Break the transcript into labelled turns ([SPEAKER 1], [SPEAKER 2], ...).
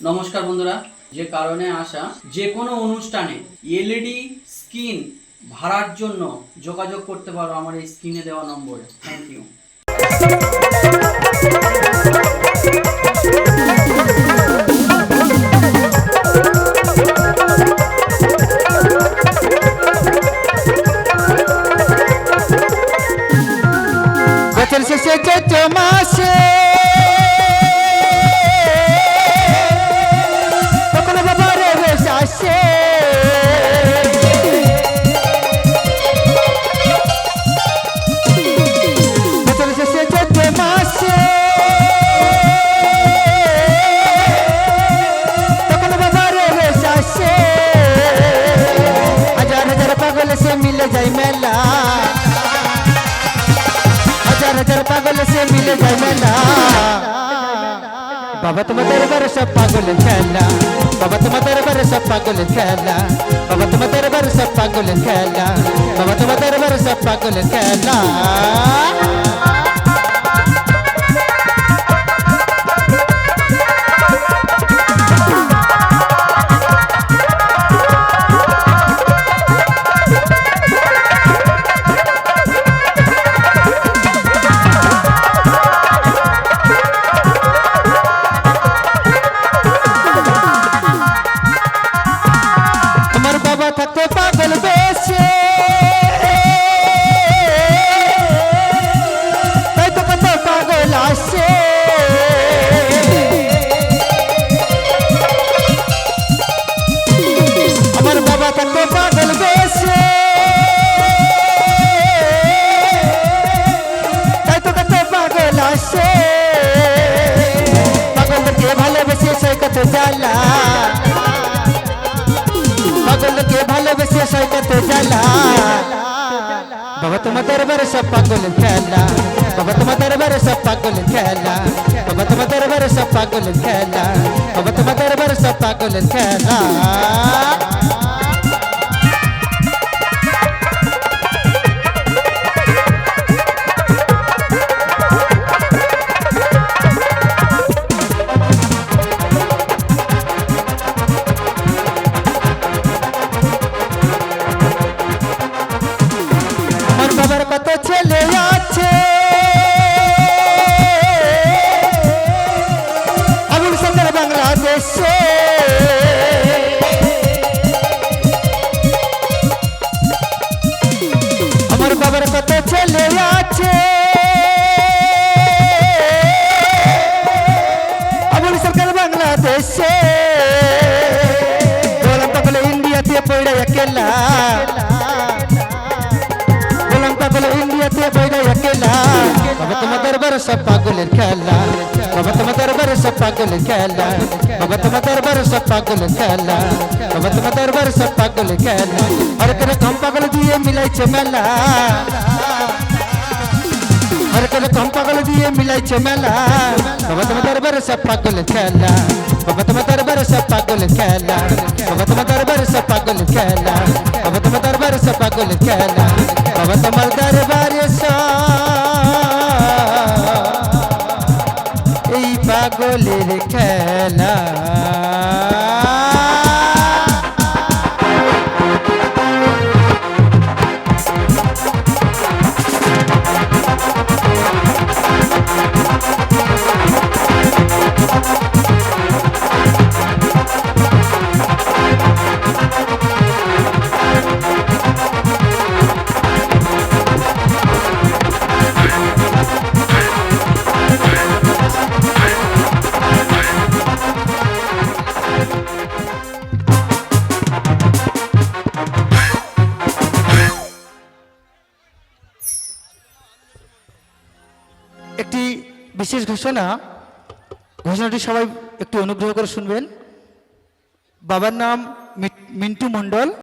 [SPEAKER 1] নমস্কার বন্ধুরা, যে কারণে আসা যে কোনো অনুষ্ঠানে এলইডি স্ক্রিন ভাড়ার জন্য যোগাযোগ করতে পারো আমার এই স্ক্রিনে দেওয়া নম্বরে। Thank you.
[SPEAKER 2] বছর শেষে চৈত্র মাসে কখনো বাবার বেশ আসে, বছর শেষে চৈত্র মাসে কখনো বাবার বেশ আসে, হাজার হাজার পাগল সে মিলে যায় মেলা, হাজার হাজার পাগল সে মিলে যায় মেলা। বাবা তোমার দরবারে সব পাগলের খেলা, বাবা তোমার দরবারে সব পাগলের খেলা, বাবা তোমার দরবারে সব পাগলের খেলা, বাবা তোমার দরবারে সব পাগলের খেলা। থাকতে পাগল বেশে তাই তো কত পাগল আসে, আমার বাবা থাকতে পাগল বেশে তাই তো কত পাগল আসে, পাগলকে ভালোবেসে সে কত জ্বালা, পাগলকে ভালোবেসে সয় কত জ্বালা। বাবা তোমার দরবারে সব পাগলের খেলা, বাবা তোমার দরবারে সব পাগলের খেলা, বাবা তোমার দরবারে সব পাগলের খেলা, বাবা তোমার দরবারে সব পাগলের খেলা। বাবার কত ছেলে আছে, আবুল সরকার বাংলাদেশে, আমার বাবার কত ছেলে আছে, আবুল সরকার বাংলাদেশে, গোলাম পাগল ইন্ডিয়াতে পড়ে একেলা, ইন্ডিয়াতে বইরা একেলা। বাবা তোমার দরবারে সব পাগলের খেলা, বাবা তোমার দরবারে সব পাগলের খেলা, বাবা তোমার দরবারে সব পাগলের খেলা, বাবা তোমার দরবারে সব পাগলের খেলা। আর করে কম পাগল দিয়ে মিলাইছে মেলা, আর করে কম পাগল দিয়ে মিলাইছে মেলা। বাবা তোমার দরবারে সব পাগলের খেলা, বাবা তোমার দরবারে সব পাগলের খেলা, বাবা তোমার দরবারে সব পাগলের খেলা, বাবা তোমার দরবারে সব পাগলের খেলা, বাবা তোমার দরবারে এই পাগলের খেলা। একটি বিশেষ ঘোষণাটি সবাই একটু অনুগ্রহ করে শুনবেন। বাবার নাম মিন্টু মণ্ডল।